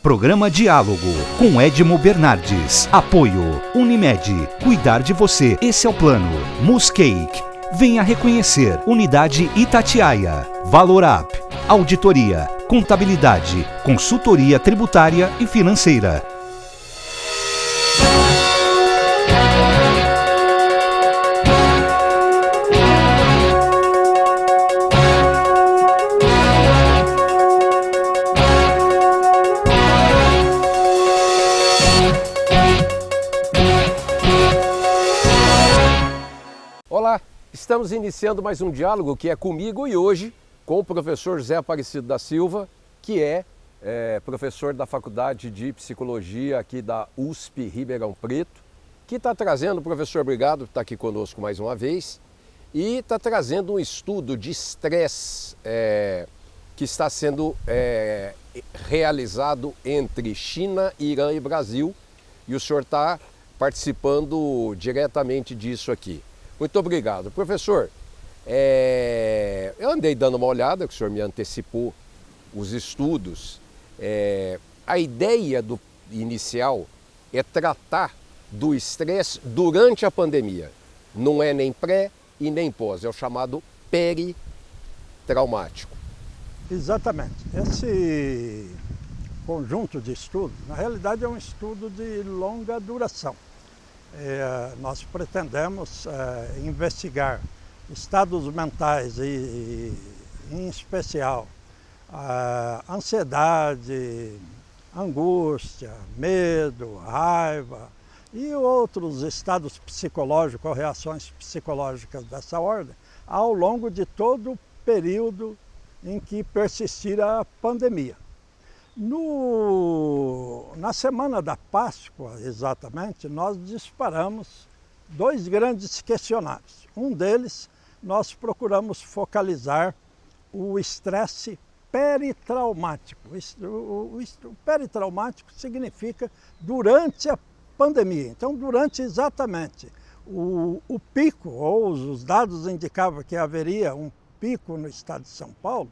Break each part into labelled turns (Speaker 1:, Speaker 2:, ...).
Speaker 1: Programa Diálogo com Edmo Bernardes. Apoio Unimed. Cuidar de você. Esse é o plano. Muscake. Venha reconhecer. Unidade Itatiaia. Valorap. Auditoria. Contabilidade. Consultoria tributária e financeira.
Speaker 2: Olá, estamos iniciando mais um diálogo que é comigo e hoje com o professor José Aparecido da Silva, que é professor da Faculdade de Psicologia aqui da USP Ribeirão Preto, que está trazendo, professor, obrigado por estar aqui conosco mais uma vez, e está trazendo um estudo de estresse que está sendo realizado entre China, Irã e Brasil, e o senhor está participando diretamente disso aqui. Muito obrigado. Professor, eu andei dando uma olhada, que o senhor me antecipou os estudos. A ideia inicial é tratar do estresse durante a pandemia. Não é nem pré e nem pós, é o chamado peritraumático.
Speaker 3: Exatamente. Esse conjunto de estudos, na realidade, é um estudo de longa duração. Nós pretendemos investigar estados mentais e em especial, ansiedade, angústia, medo, raiva e outros estados psicológicos ou reações psicológicas dessa ordem ao longo de todo o período em que persistir a pandemia. Na semana da Páscoa, exatamente, nós disparamos 2 grandes questionários. Um deles, nós procuramos focalizar o estresse peritraumático. O peritraumático significa durante a pandemia. Então, durante exatamente o pico, ou os dados indicavam que haveria um pico no estado de São Paulo,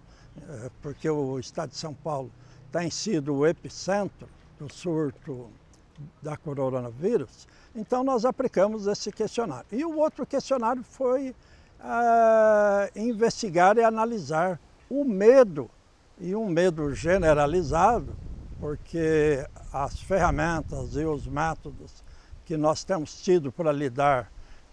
Speaker 3: porque o estado de São Paulo tem sido o epicentro do surto da coronavírus, então nós aplicamos esse questionário. E o outro questionário foi investigar e analisar o medo, e um medo generalizado, porque as ferramentas e os métodos que nós temos tido para lidar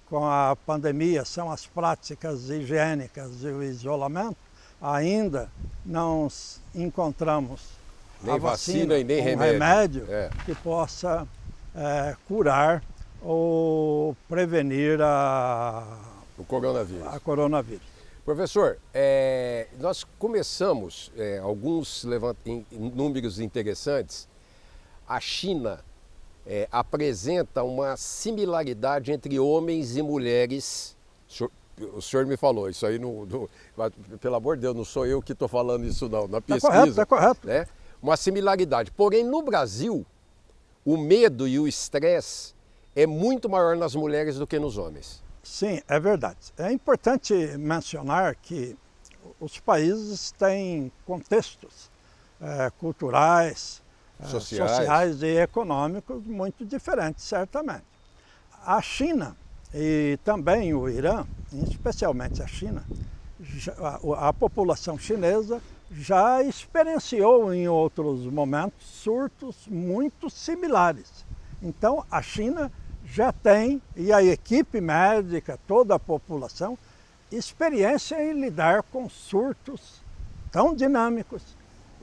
Speaker 3: com a pandemia são as práticas higiênicas e o isolamento. Ainda não encontramos
Speaker 2: nem vacina e nem
Speaker 3: remédio que possa curar ou prevenir
Speaker 2: o coronavírus.
Speaker 3: A coronavírus.
Speaker 2: Professor, nós começamos alguns números interessantes. A China apresenta uma similaridade entre homens e mulheres. O senhor me falou, isso aí, pelo amor de Deus, não sou eu que estou falando isso não, na pesquisa.
Speaker 3: Está correto.
Speaker 2: Né? Uma similaridade. Porém, no Brasil, o medo e o estresse é muito maior nas mulheres do que nos homens.
Speaker 3: Sim, é verdade. É importante mencionar que os países têm contextos culturais, sociais e econômicos muito diferentes, certamente. A China e também o Irã, especialmente a China, a população chinesa já experienciou em outros momentos surtos muito similares. Então a China já tem, e a equipe médica, toda a população, experiência em lidar com surtos tão dinâmicos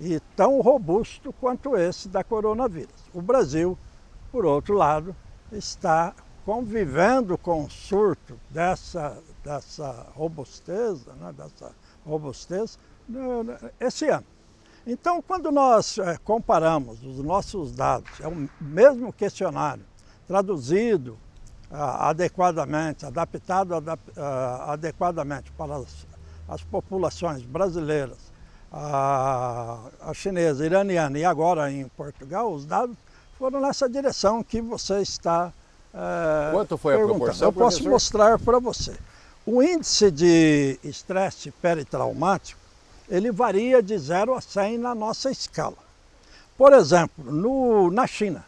Speaker 3: e tão robustos quanto esse da coronavírus. O Brasil, por outro lado, está convivendo com o surto dessa robustez, esse ano. Então, quando nós comparamos os nossos dados, é o mesmo questionário, traduzido adequadamente, adaptado adequadamente para as populações brasileiras, a chinesa, iraniana e agora em Portugal, os dados foram nessa direção que você está
Speaker 2: Quanto foi a proporção,
Speaker 3: Eu posso
Speaker 2: professor?
Speaker 3: mostrar para você. O índice de estresse peritraumático, ele varia de 0 a 100 na nossa escala. Por exemplo, na China,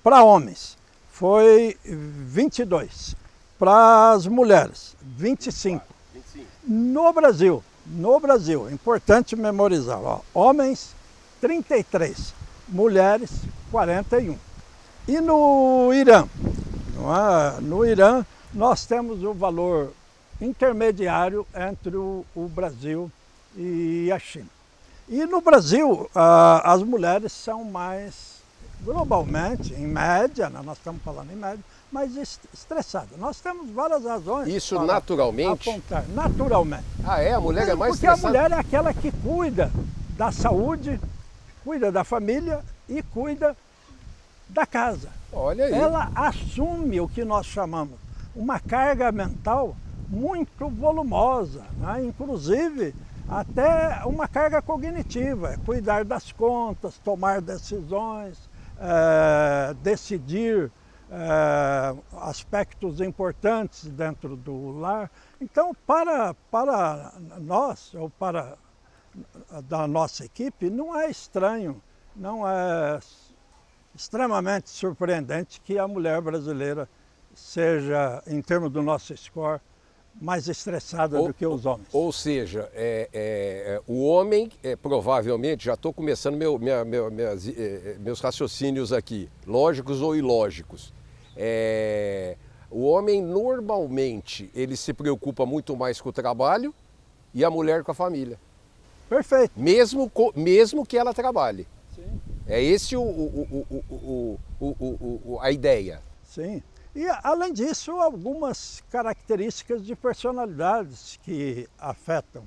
Speaker 3: para homens foi 22, para as mulheres 25. No Brasil, importante memorizar, ó, homens 33, mulheres 41. E no Irã, no Irã nós temos o valor intermediário entre o Brasil e a China. E no Brasil, as mulheres são mais, globalmente, em média, nós estamos falando em média, mais estressadas. Nós temos várias razões.
Speaker 2: Isso naturalmente?
Speaker 3: Apontar. Naturalmente.
Speaker 2: Ah, é? A mulher é mais
Speaker 3: porque
Speaker 2: estressada?
Speaker 3: Porque a mulher é aquela que cuida da saúde, cuida da família e cuida da casa.
Speaker 2: Olha aí.
Speaker 3: Ela assume o que nós chamamos uma carga mental muito volumosa, né? Inclusive até uma carga cognitiva, cuidar das contas, tomar decisões, decidir aspectos importantes dentro do lar. Então, para nós, ou para da nossa equipe, não é estranho, não é extremamente surpreendente que a mulher brasileira seja, em termos do nosso score, mais estressada do que os homens.
Speaker 2: Ou seja, o homem, provavelmente, já estou começando meus raciocínios aqui, lógicos ou ilógicos. O homem, normalmente, ele se preocupa muito mais com o trabalho e a mulher com a família.
Speaker 3: Perfeito.
Speaker 2: Mesmo que ela trabalhe.
Speaker 3: Sim.
Speaker 2: É esse a ideia.
Speaker 3: Sim. E, além disso, algumas características de personalidades que afetam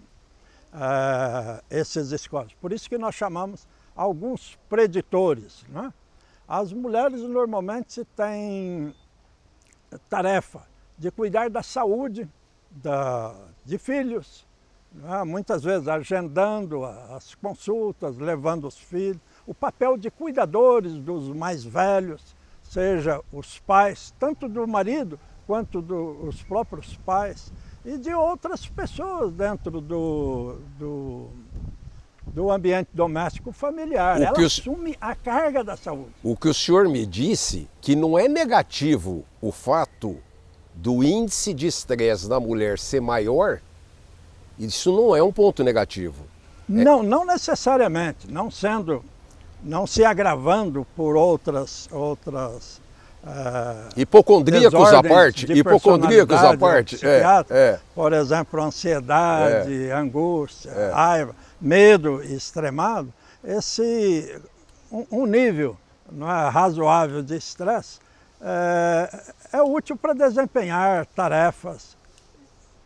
Speaker 3: esses scores. Por isso que nós chamamos alguns preditores, né? As mulheres normalmente têm tarefa de cuidar da saúde de filhos, né? Muitas vezes agendando as consultas, levando os filhos, o papel de cuidadores dos mais velhos, seja os pais, tanto do marido quanto dos próprios pais e de outras pessoas dentro do ambiente doméstico familiar. Ela assume a carga da saúde.
Speaker 2: O que o senhor me disse, que não é negativo o fato do índice de estresse da mulher ser maior, isso não é um ponto negativo.
Speaker 3: Não necessariamente, não se agravando por outras
Speaker 2: hipocondríacos à parte,
Speaker 3: por exemplo, ansiedade, angústia, raiva, medo extremado, um nível razoável de estresse é útil para desempenhar tarefas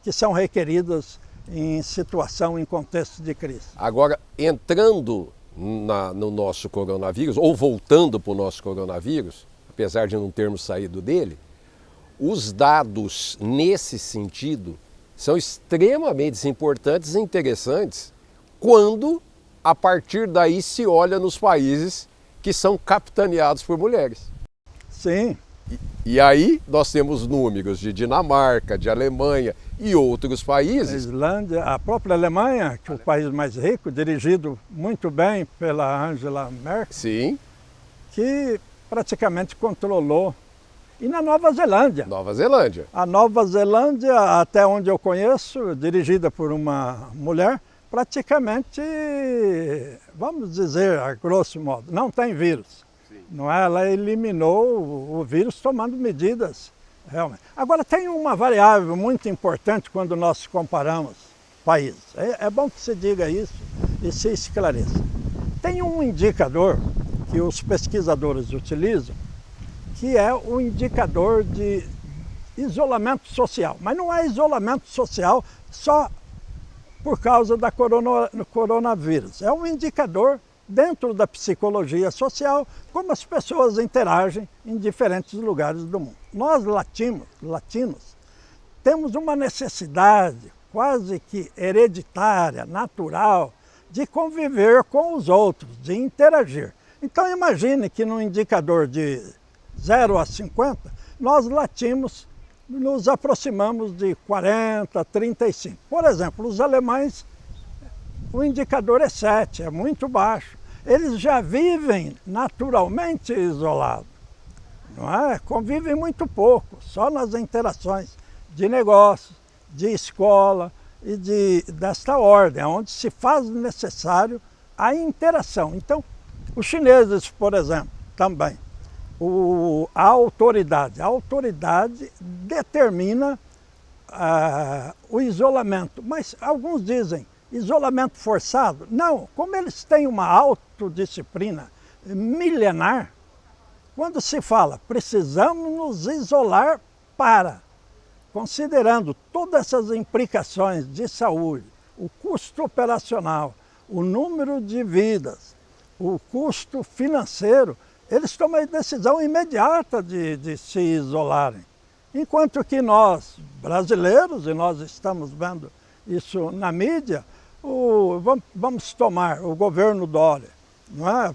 Speaker 3: que são requeridas em situação, em contexto de crise.
Speaker 2: Agora, entrando no nosso coronavírus, ou voltando para o nosso coronavírus, apesar de não termos saído dele, os dados nesse sentido são extremamente importantes e interessantes quando, a partir daí, se olha nos países que são capitaneados por mulheres.
Speaker 3: Sim.
Speaker 2: E aí nós temos números de Dinamarca, de Alemanha e outros países.
Speaker 3: A Islândia, a própria Alemanha, que é o país mais rico, dirigido muito bem pela Angela Merkel.
Speaker 2: Sim.
Speaker 3: Que praticamente controlou. E na Nova Zelândia.
Speaker 2: Nova Zelândia.
Speaker 3: A Nova Zelândia, até onde eu conheço, dirigida por uma mulher, praticamente, vamos dizer, a grosso modo, não tem vírus. Não é? Ela eliminou o vírus tomando medidas, realmente. Agora, tem uma variável muito importante quando nós comparamos países. É bom que se diga isso e se esclareça. Tem um indicador que os pesquisadores utilizam, que é o indicador de isolamento social. Mas não é isolamento social só por causa da coronavírus. É um indicador dentro da psicologia social, como as pessoas interagem em diferentes lugares do mundo. Nós, latinos, temos uma necessidade quase que hereditária, natural, de conviver com os outros, de interagir. Então imagine que no indicador de 0 a 50, nós latinos nos aproximamos de 40, 35. Por exemplo, os alemães, o indicador é 7, é muito baixo. eles já vivem naturalmente isolados, não é? Convivem muito pouco, só nas interações de negócios, de escola e desta ordem, onde se faz necessário a interação. Então, os chineses, por exemplo, também, a autoridade determina o isolamento, mas alguns dizem isolamento forçado. Não, como eles têm uma autodisciplina milenar, quando se fala precisamos nos isolar considerando todas essas implicações de saúde, o custo operacional, o número de vidas, o custo financeiro, eles tomam a decisão imediata de se isolarem. Enquanto que nós, brasileiros, e nós estamos vendo isso na mídia, vamos tomar o governo Dória, não é?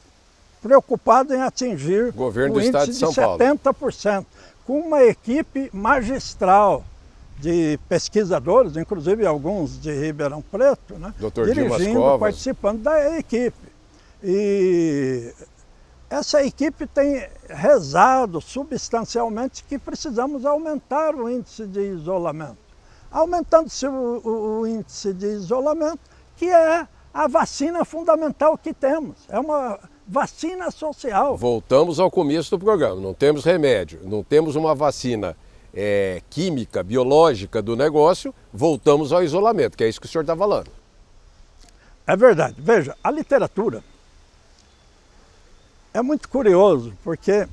Speaker 3: Preocupado em atingir o índice de 70%, com uma equipe magistral de pesquisadores, inclusive alguns de Ribeirão Preto, né? Dirigindo, participando da equipe. E essa equipe tem rezado substancialmente que precisamos aumentar o índice de isolamento. Aumentando-se o índice de isolamento, que é a vacina fundamental que temos. É uma vacina social.
Speaker 2: Voltamos ao começo do programa. Não temos remédio, não temos uma vacina química, biológica do negócio, voltamos ao isolamento, que é isso que o senhor está falando.
Speaker 3: É verdade. Veja, a literatura é muito curioso, porque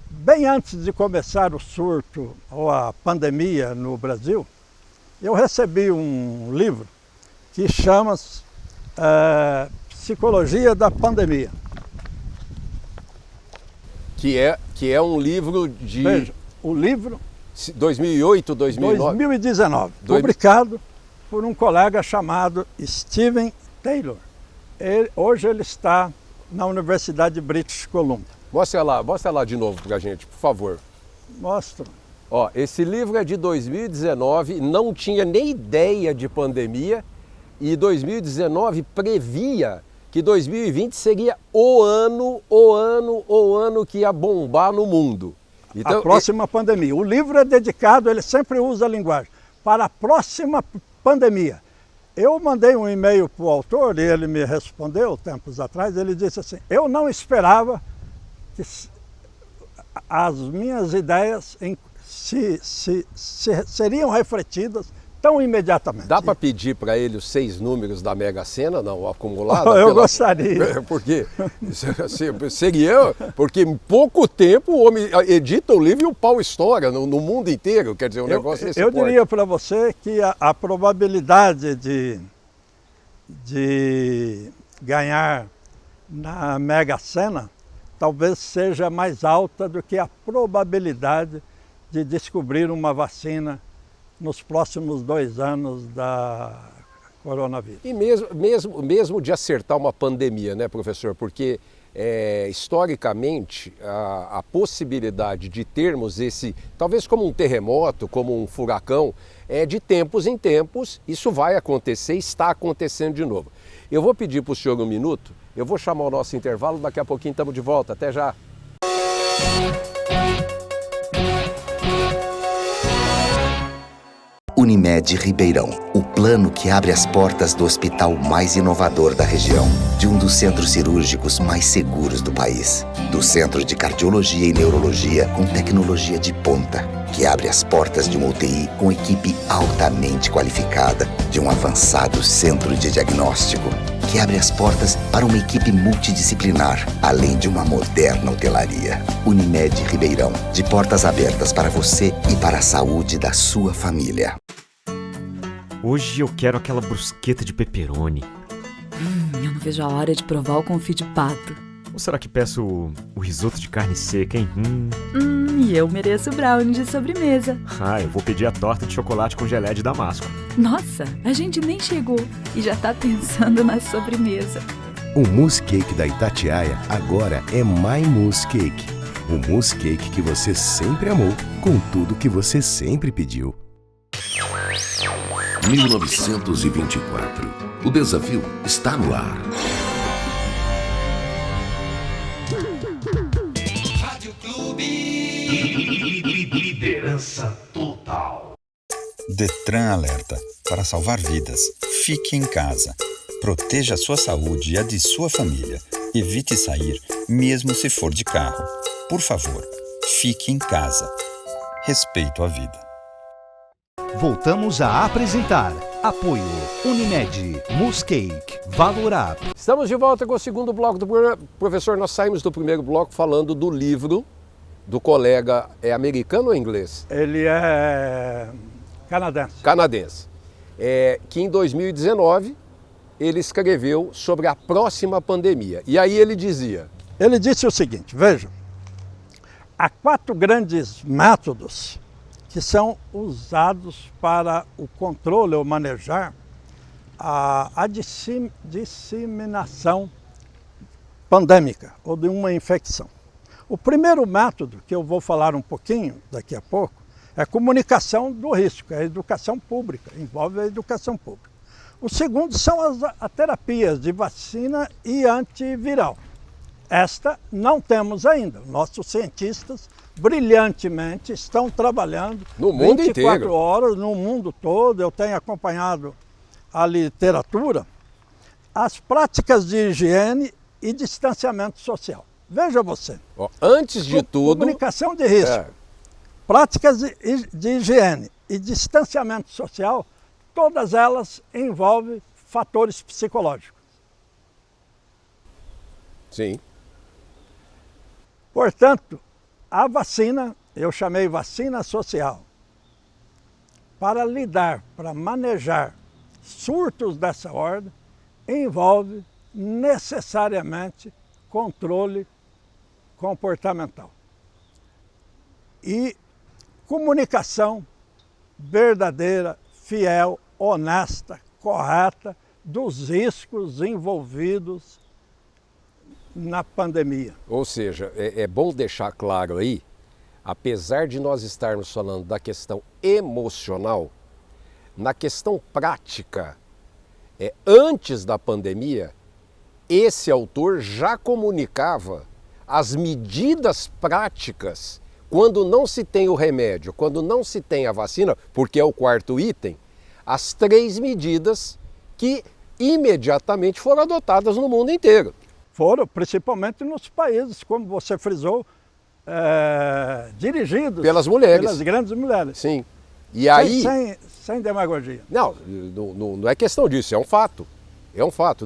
Speaker 3: bem antes de começar o surto ou a pandemia no Brasil, eu recebi um livro que chama-se Psicologia da Pandemia.
Speaker 2: Que é um livro de...
Speaker 3: Veja, o livro...
Speaker 2: 2008, 2009?
Speaker 3: 2019, publicado por um colega chamado Steven Taylor. Hoje ele está na Universidade de British Columbia.
Speaker 2: Mostra lá de novo pra gente, por favor.
Speaker 3: Mostro.
Speaker 2: Ó, esse livro é de 2019, não tinha nem ideia de pandemia, e 2019 previa que 2020 seria o ano que ia bombar no mundo. Então,
Speaker 3: a próxima pandemia. O livro é dedicado, ele sempre usa a linguagem, para a próxima pandemia. Eu mandei um e-mail para o autor e ele me respondeu tempos atrás, ele disse assim, eu não esperava que as minhas ideias seriam refletidas tão imediatamente.
Speaker 2: Dá para pedir para ele os 6 números da Mega Sena, não, acumulado?
Speaker 3: Eu gostaria.
Speaker 2: Porque seria, porque em pouco tempo o homem edita o livro e o pau estoura no mundo inteiro, quer dizer, negócio desse
Speaker 3: porte. Eu diria para você que a probabilidade de ganhar na Mega Sena talvez seja mais alta do que a probabilidade de descobrir uma vacina nos próximos 2 anos da coronavírus.
Speaker 2: E mesmo de acertar uma pandemia, né, professor? Porque, historicamente, a possibilidade de termos talvez como um terremoto, como um furacão, de tempos em tempos, isso vai acontecer, está acontecendo de novo. Eu vou pedir para o senhor 1 minuto, eu vou chamar o nosso intervalo, daqui a pouquinho estamos de volta. Até já!
Speaker 4: Unimed Ribeirão, o plano que abre as portas do hospital mais inovador da região, de um dos centros cirúrgicos mais seguros do país, do Centro de Cardiologia e Neurologia com tecnologia de ponta, que abre as portas de uma UTI com equipe altamente qualificada, de um avançado centro de diagnóstico, que abre as portas para uma equipe multidisciplinar, além de uma moderna hotelaria. Unimed Ribeirão, de portas abertas para você e para a saúde da sua família.
Speaker 5: Hoje eu quero aquela brusqueta de pepperoni.
Speaker 6: Eu não vejo a hora de provar o confit de pato.
Speaker 5: Ou será que peço o risoto de carne seca, hein?
Speaker 6: E eu mereço o brownie de sobremesa.
Speaker 5: Eu vou pedir a torta de chocolate com gelé de damasco.
Speaker 6: Nossa, a gente nem chegou e já tá pensando na sobremesa.
Speaker 7: O mousse cake da Itatiaia agora é My Mousse Cake. O mousse cake que você sempre amou, com tudo que você sempre pediu.
Speaker 8: 1924. O desafio está no ar. Rádio Clube. Liderança total.
Speaker 9: Detran alerta: para salvar vidas, fique em casa. Proteja a sua saúde e a de sua família. Evite sair, mesmo se for de carro. Por favor, fique em casa. Respeito à vida.
Speaker 1: Voltamos a apresentar Apoio Unimed, Muscake, Valor Up.
Speaker 2: Estamos de volta com o segundo bloco do programa. Professor, nós saímos do primeiro bloco falando do livro do colega, é americano ou inglês?
Speaker 3: Ele é canadense.
Speaker 2: Canadense. Que em 2019 ele escreveu sobre a próxima pandemia. E aí ele dizia...
Speaker 3: Ele disse o seguinte, vejam, há 4 grandes métodos que são usados para o controle ou manejar a disseminação pandêmica ou de uma infecção. O primeiro método, que eu vou falar um pouquinho daqui a pouco, é a comunicação do risco, é a educação pública, envolve a educação pública. O segundo são as terapias de vacina e antiviral. Esta não temos ainda. Nossos cientistas brilhantemente estão trabalhando
Speaker 2: no mundo
Speaker 3: 24
Speaker 2: inteiro.
Speaker 3: horas no mundo todo. Eu tenho acompanhado a literatura, as práticas de higiene e distanciamento social. Veja você.
Speaker 2: Antes de tudo...
Speaker 3: Comunicação de risco, práticas de higiene e distanciamento social, todas elas envolvem fatores psicológicos.
Speaker 2: Sim.
Speaker 3: Portanto, a vacina, eu chamei vacina social, para lidar, para manejar surtos dessa ordem, envolve necessariamente controle comportamental e comunicação verdadeira, fiel, honesta, correta dos riscos envolvidos na pandemia.
Speaker 2: Ou seja, é bom deixar claro aí, apesar de nós estarmos falando da questão emocional, na questão prática, antes da pandemia, esse autor já comunicava as medidas práticas quando não se tem o remédio, quando não se tem a vacina, porque é o quarto item, as 3 medidas que imediatamente foram adotadas no mundo inteiro.
Speaker 3: Foram, principalmente nos países, como você frisou, dirigidos
Speaker 2: pelas mulheres.
Speaker 3: Pelas grandes mulheres.
Speaker 2: Sim. E aí...
Speaker 3: Sem demagogia.
Speaker 2: Não é questão disso, é um fato. É um fato.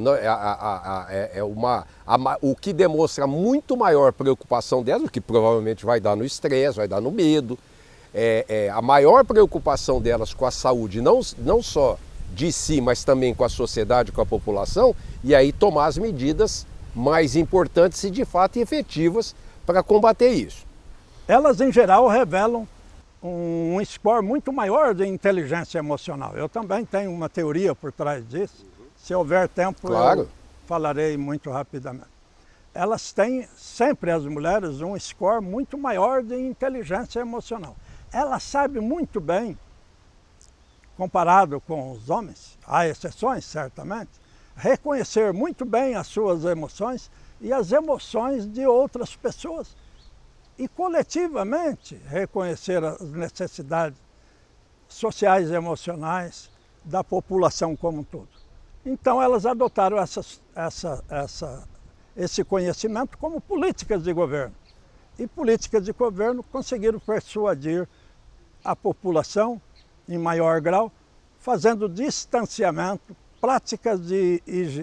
Speaker 2: O que demonstra muito maior preocupação delas, o que provavelmente vai dar no estresse, vai dar no medo. A maior preocupação delas com a saúde, não só de si, mas também com a sociedade, com a população, e aí tomar as medidas mais importantes e de fato efetivas para combater isso.
Speaker 3: Elas em geral revelam um score muito maior de inteligência emocional. Eu também tenho uma teoria por trás disso. Se houver tempo,
Speaker 2: claro,
Speaker 3: eu falarei muito rapidamente. Elas têm sempre, as mulheres, um score muito maior de inteligência emocional. Elas sabem muito bem, comparado com os homens, há exceções certamente, reconhecer muito bem as suas emoções e as emoções de outras pessoas e coletivamente reconhecer as necessidades sociais e emocionais da população como um todo. Então elas adotaram esse conhecimento como políticas de governo. E políticas de governo conseguiram persuadir a população em maior grau, fazendo distanciamento, práticas de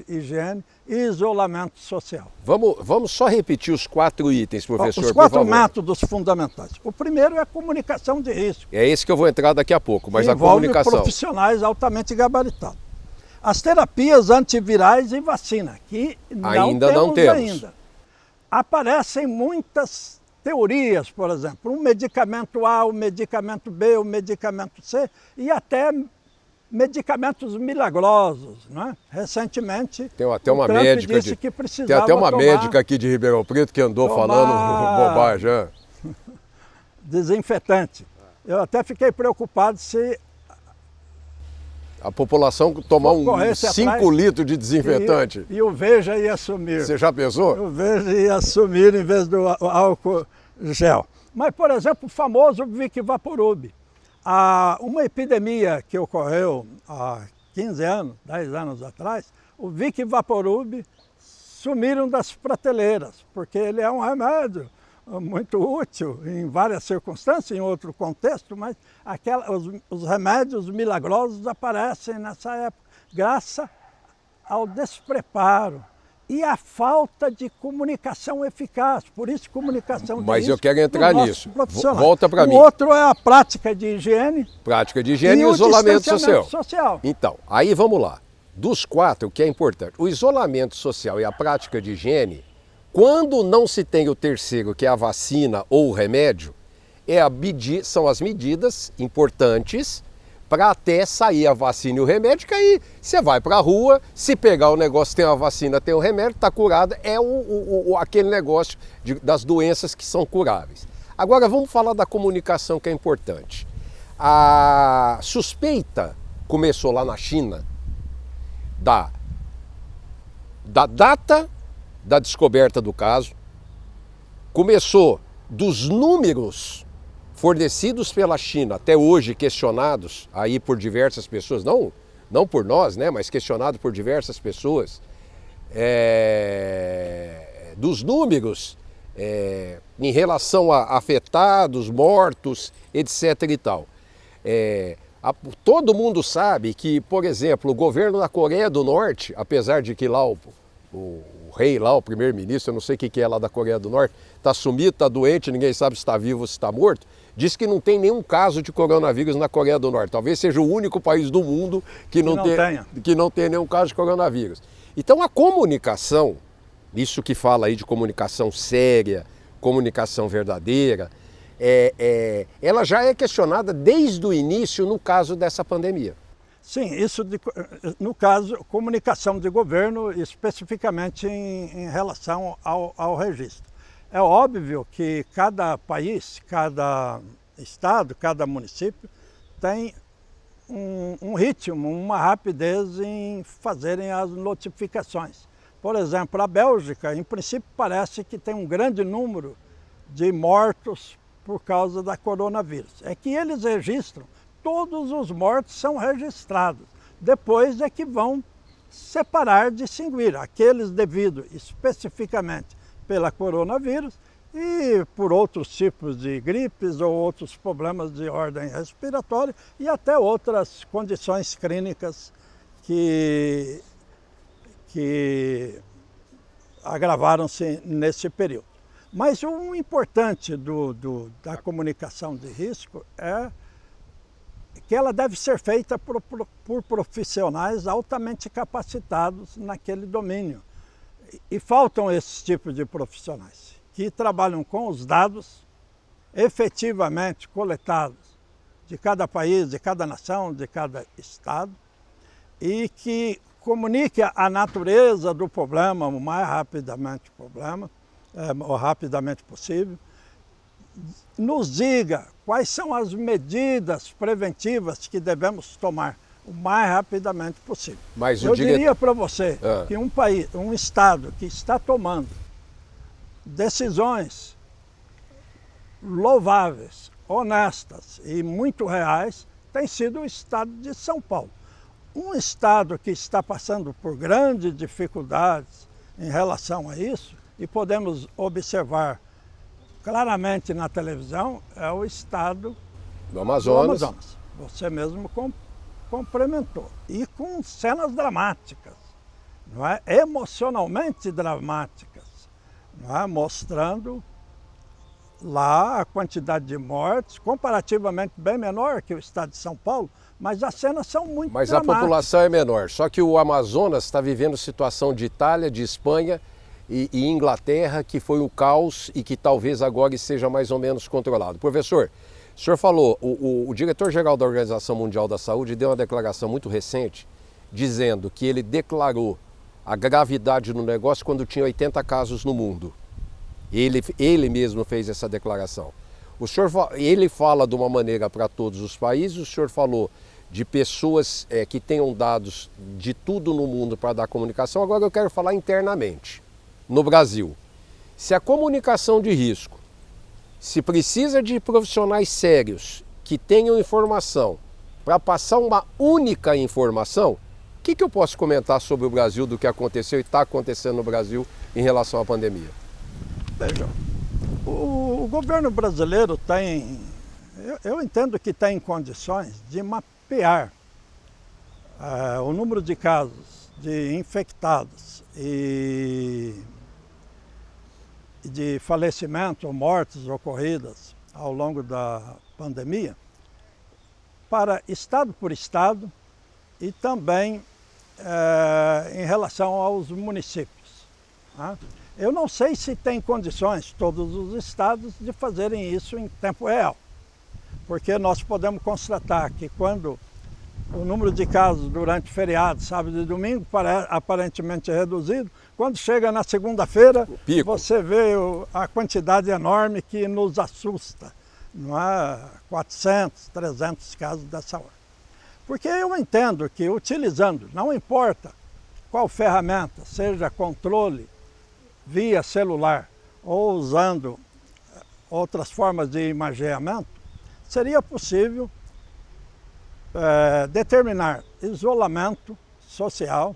Speaker 3: higiene e isolamento social.
Speaker 2: Vamos só repetir os 4 itens, professor,
Speaker 3: os 4 métodos fundamentais. O primeiro é a comunicação de risco.
Speaker 2: É esse que eu vou entrar daqui a pouco, mas a
Speaker 3: envolve
Speaker 2: comunicação.
Speaker 3: Profissionais altamente gabaritados. As terapias antivirais e vacina, que
Speaker 2: ainda não temos.
Speaker 3: Ainda. Aparecem muitas teorias, por exemplo, o medicamento A, o medicamento B, o medicamento C e até medicamentos milagrosos, não é? Recentemente,
Speaker 2: tem até uma médica
Speaker 3: disse que precisava
Speaker 2: tem até uma médica aqui de Ribeirão Preto que andou falando bobagem.
Speaker 3: Desinfetante. Eu até fiquei preocupado se
Speaker 2: A população tomar 5 litros de desinfetante.
Speaker 3: E o Veja ia sumir.
Speaker 2: Você já pensou?
Speaker 3: O Veja ia sumir em vez do álcool gel. Mas, por exemplo, o famoso Vick Vaporub. Uma epidemia que ocorreu há 15 anos, 10 anos atrás, o Vick Vaporub sumiram das prateleiras, porque ele é um remédio muito útil em várias circunstâncias, em outro contexto, mas os remédios milagrosos aparecem nessa época, graças ao despreparo e à falta de comunicação eficaz. Por isso, comunicação de
Speaker 2: Mas
Speaker 3: risco
Speaker 2: eu quero entrar nisso.
Speaker 3: Volta para mim. O outro é a prática de higiene.
Speaker 2: Prática de higiene e o isolamento
Speaker 3: social.
Speaker 2: Então, aí vamos lá. Dos 4, o que é importante, o isolamento social e a prática de higiene, quando não se tem o terceiro, que é a vacina ou o remédio, são as medidas importantes para até sair a vacina e o remédio, que aí você vai para a rua, se pegar o negócio, tem a vacina, tem o remédio, está curado, é aquele negócio das doenças que são curáveis. Agora vamos falar da comunicação, que é importante. A suspeita começou lá na China da data da descoberta do caso, começou dos números fornecidos pela China, até hoje questionados aí por diversas pessoas, não por nós, né, mas questionados por diversas pessoas, dos números em relação a afetados, mortos, etc. e tal. Todo mundo sabe que, por exemplo, o governo da Coreia do Norte, apesar de que lá o rei lá, o primeiro-ministro, eu não sei o que é lá da Coreia do Norte, está sumido, está doente, ninguém sabe se está vivo ou se está morto, diz que não tem nenhum caso de coronavírus na Coreia do Norte. Talvez seja o único país do mundo que não tem nenhum caso de coronavírus. Então a comunicação, isso que fala aí de comunicação séria, comunicação verdadeira, ela já é questionada desde o início no caso dessa pandemia.
Speaker 3: Sim, isso no caso, comunicação de governo, especificamente em relação ao registro. É óbvio que cada país, cada estado, cada município tem um ritmo, uma rapidez em fazerem as notificações. Por exemplo, a Bélgica, em princípio, parece que tem um grande número de mortos por causa da coronavírus. É que eles registram, todos os mortos são registrados. Depois é que vão separar, distinguir aqueles devido especificamente pela coronavírus e por outros tipos de gripes ou outros problemas de ordem respiratória e até outras condições clínicas que agravaram-se nesse período. Mas o importante da comunicação de risco é que ela deve ser feita por profissionais altamente capacitados naquele domínio. E faltam esses tipos de profissionais que trabalham com os dados efetivamente coletados de cada país, de cada nação, de cada estado e que comunique a natureza do problema o mais rapidamente possível, nos diga quais são as medidas preventivas que devemos tomar o mais rapidamente possível.
Speaker 2: Mas
Speaker 3: eu diria para você que um estado que está tomando decisões louváveis, honestas e muito reais tem sido o estado de São Paulo. Um estado que está passando por grandes dificuldades em relação a isso, e podemos observar claramente na televisão, é o estado
Speaker 2: do Amazonas.
Speaker 3: Você mesmo complementou. E com cenas dramáticas, não é? Emocionalmente dramáticas, não é? Mostrando lá a quantidade de mortes, comparativamente bem menor que o estado de São Paulo, mas as cenas são muito dramáticas.
Speaker 2: A população é menor, só que o Amazonas está vivendo situação de Itália, de Espanha e Inglaterra, que foi o caos e que talvez agora seja mais ou menos controlado. Professor, o senhor falou, o diretor-geral da Organização Mundial da Saúde deu uma declaração muito recente, dizendo que ele declarou a gravidade no negócio quando tinha 80 casos no mundo. Ele mesmo fez essa declaração. Ele fala de uma maneira para todos os países, o senhor falou de pessoas que tenham dados de tudo no mundo para dar comunicação. Agora eu quero falar internamente, no Brasil. Se a comunicação de risco, se precisa de profissionais sérios que tenham informação para passar uma única informação, o que eu posso comentar sobre o Brasil, do que aconteceu e está acontecendo no Brasil em relação à pandemia?
Speaker 3: Veja, o governo brasileiro tem, eu entendo que tem condições de mapear o número de casos de infectados e de falecimentos ou mortes ocorridas ao longo da pandemia, para estado por estado e também em relação aos municípios. Eu não sei se tem condições, todos os estados, de fazerem isso em tempo real, porque nós podemos constatar que quando o número de casos durante feriado, sábado e domingo, aparentemente reduzido, quando chega na segunda-feira, você vê a quantidade enorme que nos assusta. Não há 400, 300 casos dessa hora. Porque eu entendo que utilizando, não importa qual ferramenta, seja controle via celular ou usando outras formas de imageamento, seria possível determinar isolamento social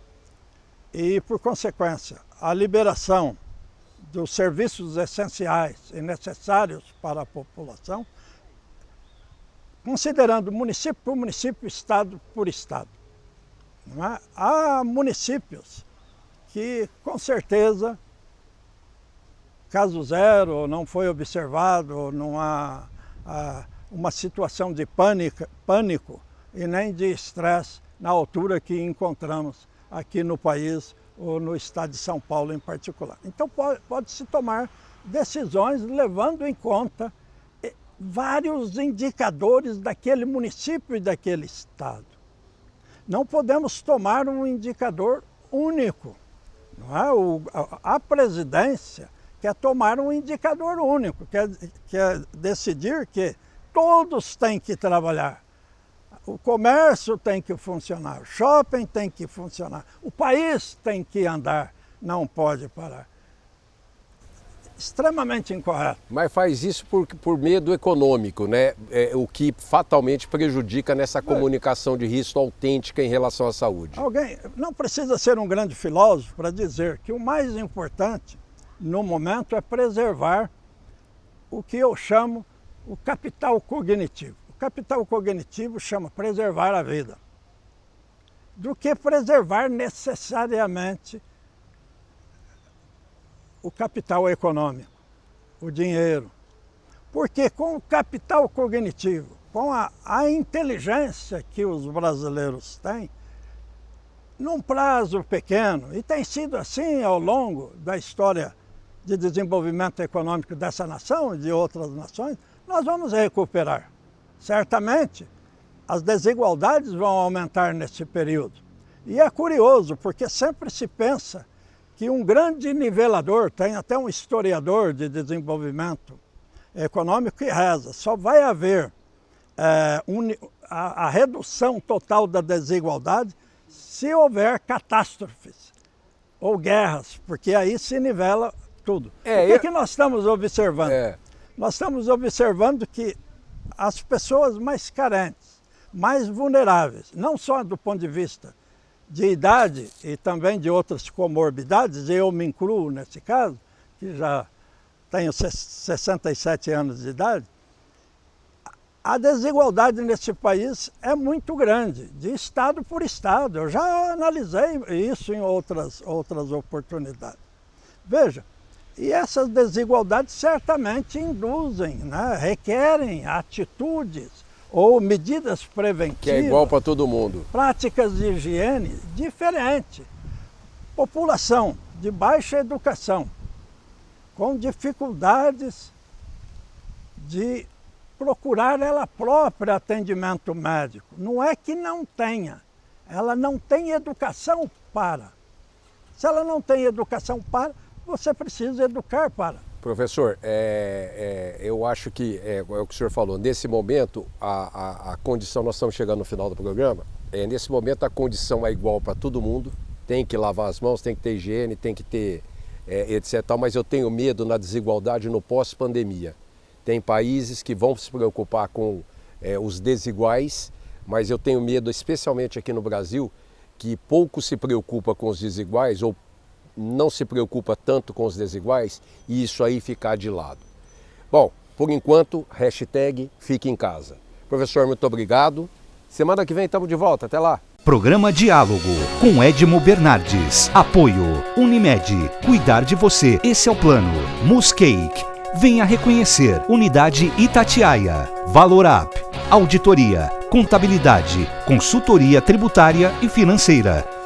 Speaker 3: e, por consequência, a liberação dos serviços essenciais e necessários para a população, considerando município por município, estado por estado. Não é? Há municípios que, com certeza, caso zero, não foi observado, não há uma situação de pânico e nem de estresse na altura que encontramos aqui no país ou no estado de São Paulo em particular. Então pode-se tomar decisões levando em conta vários indicadores daquele município e daquele estado. Não podemos tomar um indicador único. Não é? A presidência quer tomar um indicador único, quer decidir que todos têm que trabalhar. O comércio tem que funcionar, o shopping tem que funcionar, o país tem que andar, não pode parar. Extremamente incorreto.
Speaker 2: Mas faz isso por medo econômico, né? O que fatalmente prejudica nessa comunicação de risco autêntica em relação à saúde.
Speaker 3: Alguém não precisa ser um grande filósofo para dizer que o mais importante no momento é preservar o que eu chamo o capital cognitivo. O capital cognitivo chama preservar a vida, do que preservar necessariamente o capital econômico, o dinheiro. Porque com o capital cognitivo, com a inteligência que os brasileiros têm, num prazo pequeno, e tem sido assim ao longo da história de desenvolvimento econômico dessa nação e de outras nações, nós vamos recuperar. Certamente, as desigualdades vão aumentar nesse período. E é curioso, porque sempre se pensa que um grande nivelador, tem até um historiador de desenvolvimento econômico que reza, só vai haver a redução total da desigualdade se houver catástrofes ou guerras, porque aí se nivela tudo. O que nós estamos observando? Nós estamos observando que as pessoas mais carentes, mais vulneráveis, não só do ponto de vista de idade e também de outras comorbidades, eu me incluo nesse caso, que já tenho 67 anos de idade, a desigualdade nesse país é muito grande, de estado por estado. Eu já analisei isso em outras oportunidades. Veja, e essas desigualdades certamente induzem, né, requerem atitudes ou medidas preventivas.
Speaker 2: Que é igual para todo mundo.
Speaker 3: Práticas de higiene diferentes. População de baixa educação, com dificuldades de procurar ela própria atendimento médico. Não é que não tenha, ela não tem educação para. Se ela não tem educação para, você precisa educar para.
Speaker 2: Professor, eu acho que é o que o senhor falou. Nesse momento, a condição, nós estamos chegando no final do programa, nesse momento a condição é igual para todo mundo. Tem que lavar as mãos, tem que ter higiene, tem que ter etc. Mas eu tenho medo na desigualdade no pós-pandemia. Tem países que vão se preocupar com os desiguais, mas eu tenho medo, especialmente aqui no Brasil, que pouco se preocupa com os desiguais ou não se preocupa tanto com os desiguais e isso aí ficar de lado. Bom, por enquanto, #fique em casa. Professor, muito obrigado. Semana que vem estamos de volta. Até lá.
Speaker 1: Programa Diálogo com Edmo Bernardes. Apoio Unimed. Cuidar de você. Esse é o plano. Muscake. Venha reconhecer. Unidade Itatiaia. Valorap. Auditoria. Contabilidade. Consultoria tributária e financeira.